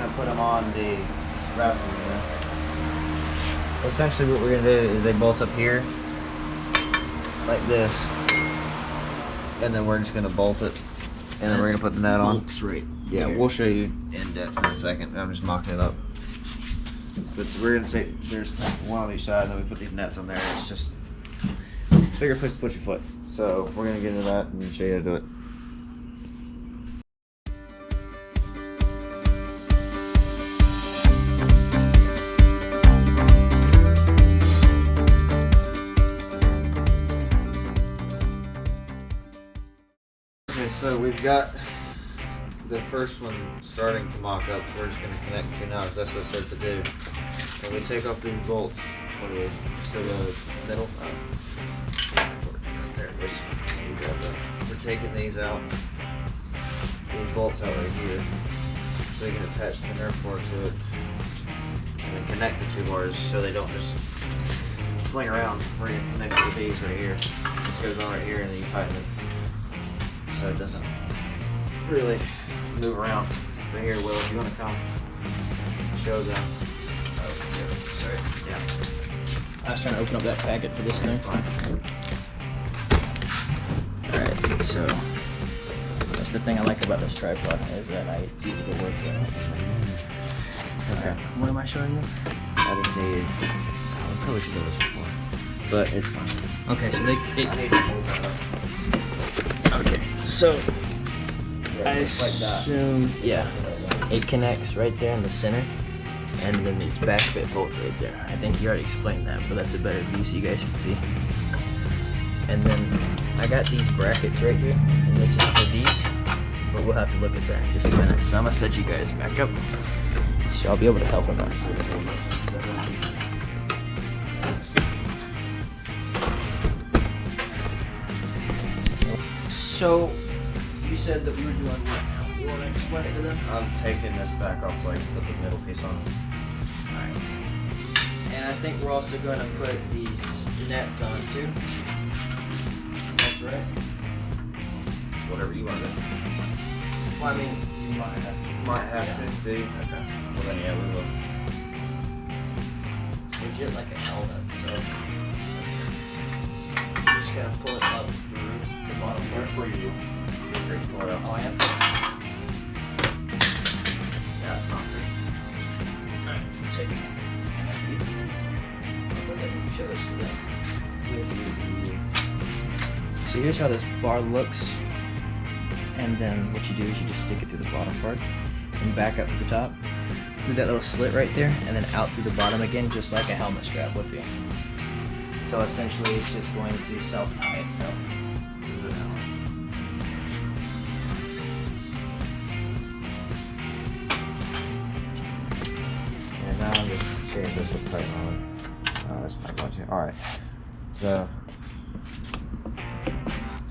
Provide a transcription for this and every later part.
gonna put them on the Raptor. Essentially what we're gonna do is they bolt up here like this, and then we're just gonna bolt it, and then we're gonna put the net on. Right. Yeah, we'll show you in depth in a second. I'm just mocking it up. But we're gonna take, there's one on each side, and then we put these nets on there. It's just a bigger place to put your foot. So we're gonna get into that and show you how to do it. Okay, so we've got the first one starting to mock up, so we're just going to connect two now, because that's what it says to do. And we take off these bolts. What do we still got the middle? There it is. We're taking these out, these bolts out right here, so we can attach the Nerf bar to it, and then connect the two bars so they don't just fling around. We're going to connect it with these right here. This goes on right here, and then you tighten it so it doesn't really move around. But here, Will, if you want to come show them. Oh, yeah, sorry. Yeah. I was trying to open up that packet for this thing. Alright, so that's the thing I like about this tripod, is that it's easy to work with. Okay. What am I showing you? I just need. I probably should do this before, but it's fine. Okay, so I need to hold that up. okay, so I Just like that. assume, yeah, it connects right there in the center, and then these back bit bolts right there. I think you already explained that, but that's a better view so you guys can see. And then I got these brackets right here, and this is for these, but we'll have to look at that in just a minute. So I'm gonna set you guys back up, so I'll be able to help with that. So you said that we were doing what now? You want to explain it to them? I'm taking this back off so I can put the middle piece on. Alright. And I think we're also going to put these nets on too. That's right. Whatever you want to do. Well, I mean, you might have Might have to be. Okay. Well then, yeah, we will. It's legit like a helmet, so you're just going to pull it up through the bottom part. Where you pull it out. Oh, I am? Yeah, it's not good. Alright, let's see. Let me show this to them. So here's how this bar looks, and then what you do is you just stick it through the bottom part and back up to the top through that little slit right there, and then out through the bottom again, just like a helmet strap would be. So essentially it's just going to self-tie itself. And now I'm just change this to tighten on it. Oh, that's not much. Alright. So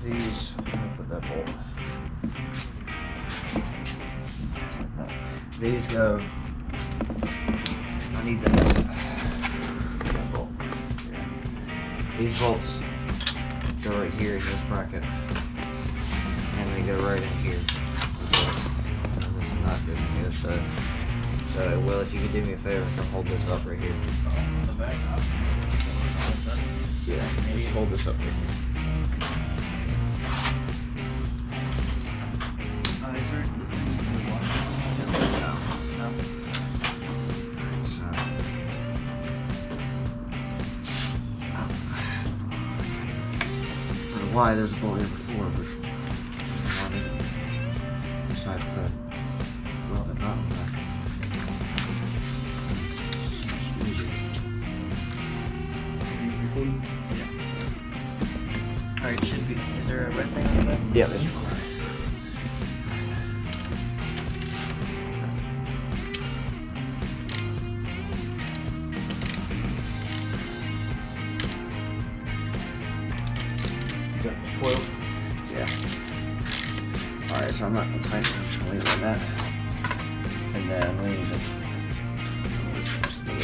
these, I'm gonna put that bolt. These go, I need that bolt. Yeah. These bolts go right here in this bracket, and they go right in here. And this is not good on the other side. So, Will, if you could do me a favor, come hold this up right here. The back up. Yeah, just hold this up right here. Why there's a bolt here before, but I wanted to decide to put well and not back. Yeah. Alright, should be. Is there a red thing on the back? Yeah, there's one. Is that 12? Yeah. Alright, so I'm not gonna tighten it, I'm just gonna leave it like that. And then we need to. We're supposed to do it.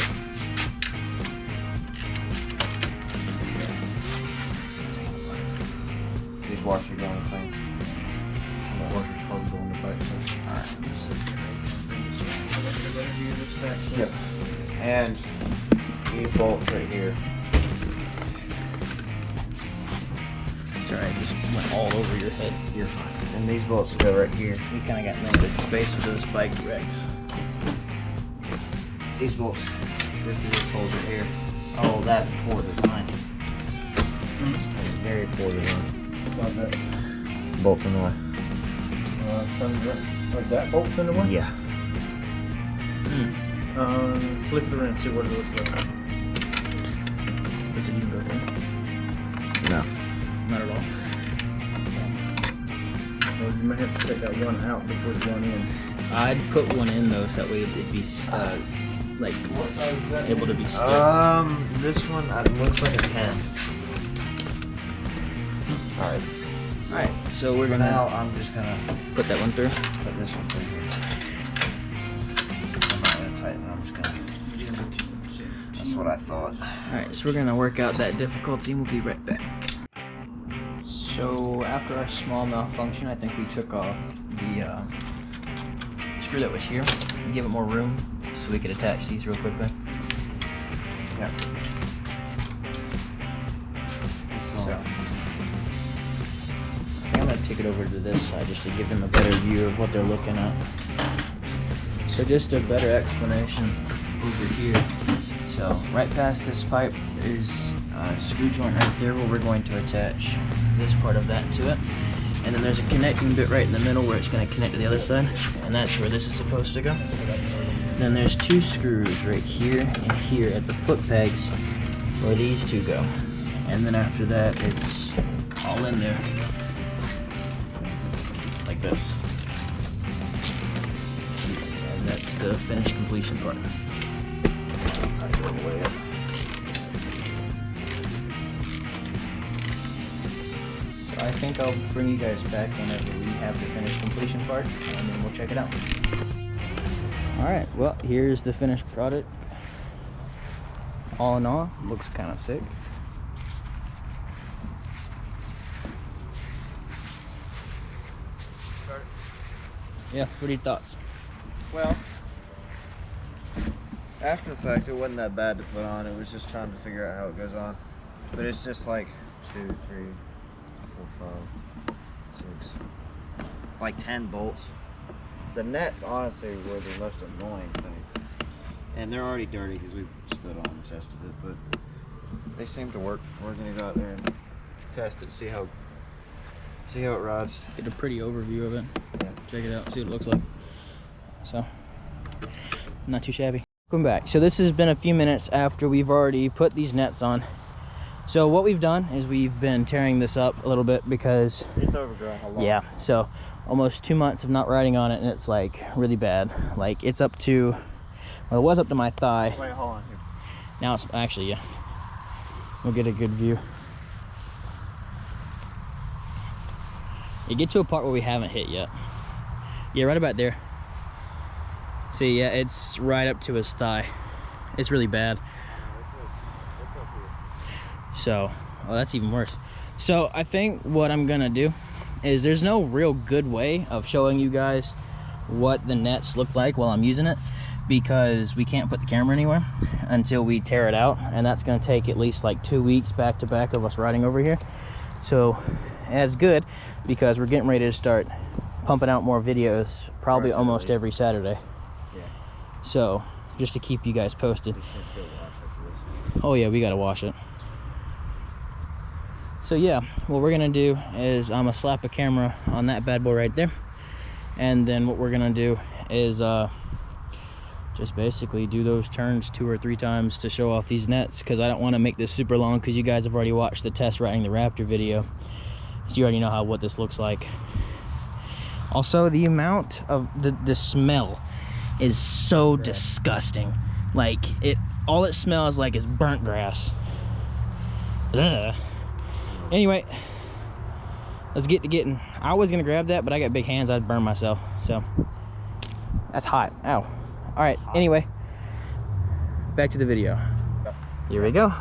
These washers are going clean. The washer's probably going to back, so. Alright, I'm just bring this around so that better view of this back side. Yep. And these bolts right here. Sorry, I just went all over your head. You're fine. And these bolts go right here. We kind of got limited space with those bike racks. These bolts go through this hole right here. Oh, that's poor design. That's very poor design. What's that? Bolts in the way. Like that bolt's in the way? Yeah. Flip the wrench, see what it looks like. Does it even go through? No. Not at all. Well, you might have to take that one out before the one in. I'd put one in though, so that way it'd be like able to be still. This one looks like a 10. Alright. Alright, so we're gonna. Now I'm just gonna put that one through. put this one through here. I'm not gonna tighten it, I'm just gonna. That's what I thought. Alright, so we're gonna work out that difficulty and we'll be right back. So after our small malfunction, I think we took off the screw that was here and give it more room so we could attach these real quickly. Yeah. So I'm gonna take it over to this side just to give them a better view of what they're looking at. So just a better explanation over here. So right past this pipe, there's a screw joint right there where we're going to attach this part of that to it. And then there's a connecting bit right in the middle where it's going to connect to the other side. And that's where this is supposed to go. Then there's two screws right here and here at the foot pegs where these two go. And then after that, it's all in there. Like this. And that's the finished completion part. So I think I'll bring you guys back whenever we have the finished completion part, and then we'll check it out. Alright, well, here's the finished product. All in all, looks kind of sick. Yeah, what are your thoughts? Well, after the fact, it wasn't that bad to put on. It was just trying to figure out how it goes on. But it's just like 2, 3, 4, 5, 6, like 10 bolts. The nets, honestly, were the most annoying thing. And they're already dirty because we've stood on and tested it, but they seem to work. We're gonna go out there and test it, see how it rides. Get a pretty overview of it. Yeah. Check it out, see what it looks like. So, not too shabby. Welcome back. So this has been a few minutes after we've already put these nets on. So what we've done is we've been tearing this up a little bit because It's overgrown a lot. yeah, so almost 2 months of not riding on it, and it's like really bad. Like it's up to, well, it was up to my thigh. Wait, hold on here. Now it's actually, yeah, we'll get a good view. You get to a part where we haven't hit yet. Yeah, right about there. See, yeah, it's right up to his thigh. It's really bad. So, well, that's even worse. So I think what I'm gonna do is there's no real good way of showing you guys what the nets look like while I'm using it, because we can't put the camera anywhere until we tear it out, and that's gonna take at least like 2 weeks back to back of us riding over here. So that's good because we're getting ready to start pumping out more videos probably almost every Saturday. Yeah. So just to keep you guys posted. Oh yeah, we gotta wash it. So yeah, what we're gonna do is I'm gonna slap a camera on that bad boy right there, and then what we're gonna do is just basically do those turns 2 or 3 times to show off these nets, because I don't want to make this super long because you guys have already watched the test riding the Raptor video, so you already know what this looks like. Also, the amount of the smell is so disgusting. Like all it smells like is burnt grass. Ugh. Anyway, let's get to getting. I was gonna grab that, but I got big hands, I'd burn myself. So that's hot. Ow. All right. Anyway, back to the video. Here we go.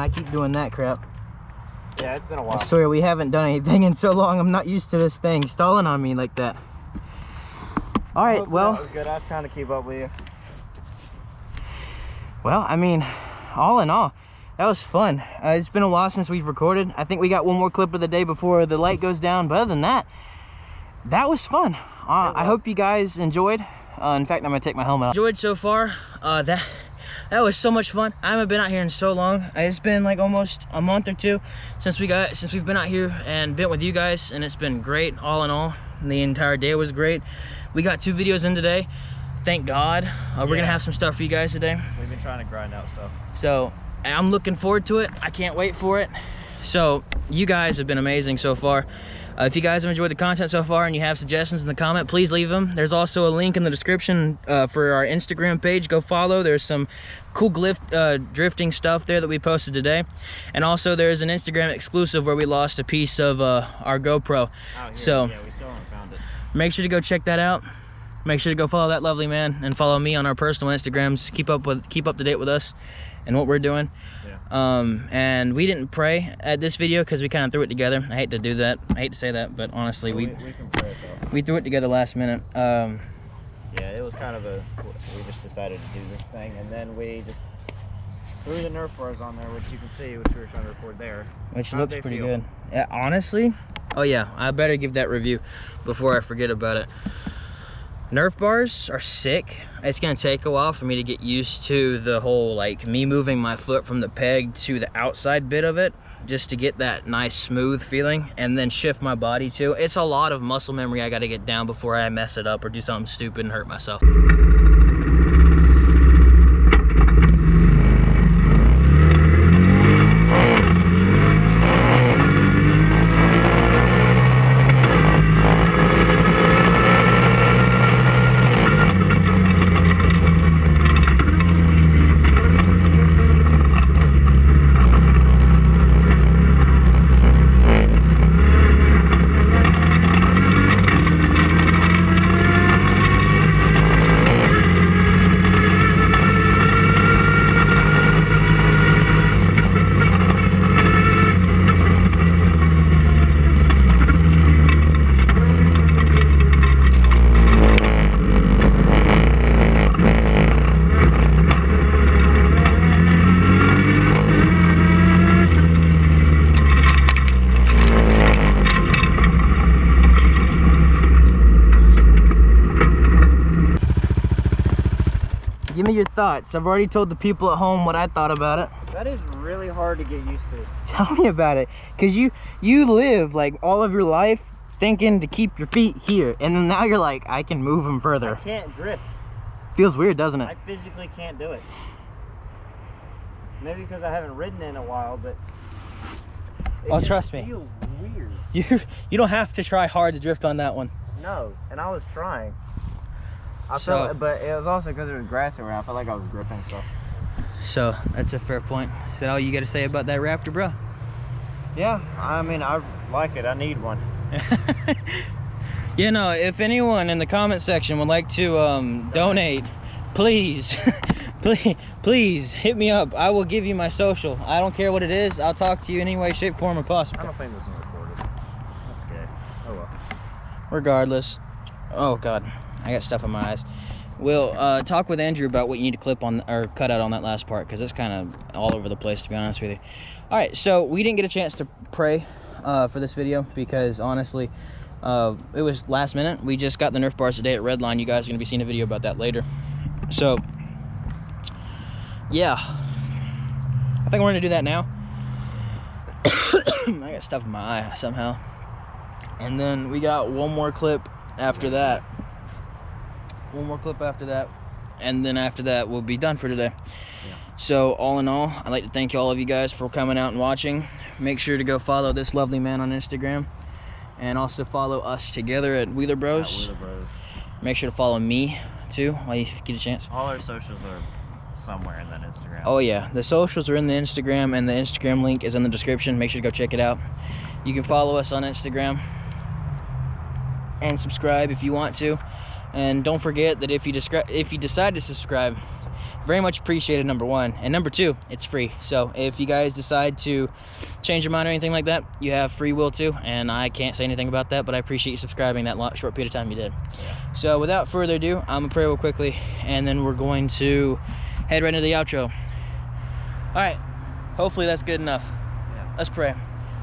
I keep doing that crap. Yeah, it's been a I while. swear we haven't done anything in so long. I'm not used to this thing stalling on me like that. All right, well. That was good. I was trying to keep up with you. Well, I mean, all in all, that was fun. It's been a while since we've recorded. I think we got one more clip of the day before the light goes down. But other than that, that was fun. I hope you guys enjoyed. In fact, I'm gonna take my helmet off. Enjoyed so far. That was so much fun. I haven't been out here in so long. It's been like almost a month or two since we've been out here and been with you guys, and it's been great all in all. The entire day was great. We got 2 videos in today. Thank God. We're gonna have some stuff for you guys today. We've been trying to grind out stuff. So I'm looking forward to it. I can't wait for it. So you guys have been amazing so far. If you guys have enjoyed the content so far and you have suggestions in the comment, please leave them. There's also a link in the description for our Instagram page. Go follow. There's some cool drifting stuff there that we posted today. And also there's an Instagram exclusive where we lost a piece of our GoPro. So yeah, we still haven't found it. Make sure to go check that out. Make sure to go follow that lovely man and follow me on our personal Instagrams. Keep up to date with us and what we're doing. Yeah. And we didn't pray at this video because we kind of threw it together. I hate to do that. I hate to say that, but honestly, we can pray it out. We threw it together last minute. Yeah, it was kind of we just decided to do this thing, and then we just threw the Nerf bars on there, which you can see, which we were trying to record there. Which looks pretty good. Yeah, honestly. Oh yeah, I better give that review before I forget about it. Nerf bars are sick. It's gonna take a while for me to get used to the whole, like, me moving my foot from the peg to the outside bit of it, just to get that nice smooth feeling, and then shift my body too. It's a lot of muscle memory I gotta get down before I mess it up or do something stupid and hurt myself. Give me your thoughts. I've already told the people at home what I thought about it. That is really hard to get used to. Tell me about it, because you live like all of your life thinking to keep your feet here, and then now you're like, I can move them further. I can't drift. Feels weird, doesn't it? I physically can't do it. Maybe because I haven't ridden in a while, but oh, trust me. It feels weird. You don't have to try hard to drift on that one. No, and I was trying. But it was also because there was grass around. I felt like I was gripping stuff. So that's a fair point. Is that all you got to say about that Raptor, bro? Yeah, I mean, I like it. I need one. You know, if anyone in the comment section would like to donate, please, please hit me up. I will give you my social. I don't care what it is. I'll talk to you any way, shape, form, or possible. I don't think this is recorded. That's good. Oh well. Regardless. Oh God, I got stuff in my eyes. We'll talk with Andrew about what you need to clip on or cut out on that last part, because it's kind of all over the place, to be honest with you. All right, so we didn't get a chance to pray for this video because honestly, it was last minute. We just got the Nerf bars today at Redline. You guys are going to be seeing a video about that later. So, yeah. I think we're going to do that now. I got stuff in my eye somehow. And then we got one more clip after that. One more clip after that. And then after that, we'll be done for today. Yeah. So, all in all, I'd like to thank all of you guys for coming out and watching. Make sure to go follow this lovely man on Instagram. And also follow us together at Wheeler Bros. Wheeler Bros. Make sure to follow me, too, while you get a chance. All our socials are somewhere in that Instagram. Oh, yeah. The socials are in the Instagram, and the Instagram link is in the description. Make sure to go check it out. You can follow us on Instagram. And subscribe if you want to. And don't forget that if you decide to subscribe, very much appreciated, number one. And number two, it's free. So if you guys decide to change your mind or anything like that, you have free will too, and I can't say anything about that, but I appreciate you subscribing that short period of time you did. So without further ado, I'm gonna pray real quickly, and then we're going to head right into the outro. All right, hopefully that's good enough. Yeah. Let's pray.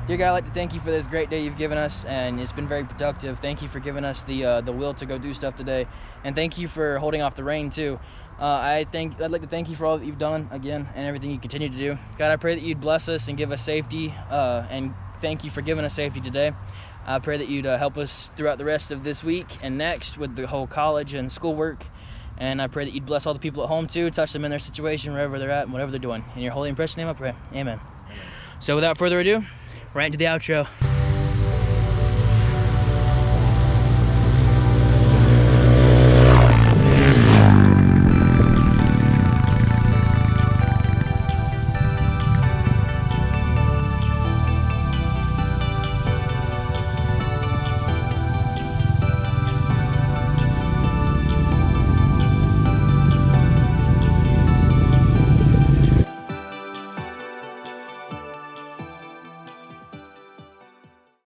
Dear God, I'd like to thank you for this great day you've given us, and it's been very productive. Thank you for giving us the will to go do stuff today, and thank you for holding off the rain too. I'd like to thank you for all that you've done again and everything you continue to do. God, I pray that you'd bless us and give us safety, and thank you for giving us safety today. I pray that you'd help us throughout the rest of this week and next with the whole college and schoolwork. And I pray that you'd bless all the people at home too, touch them in their situation, wherever they're at and whatever they're doing. In your holy and precious name I pray. Amen. So without further ado, right into the outro.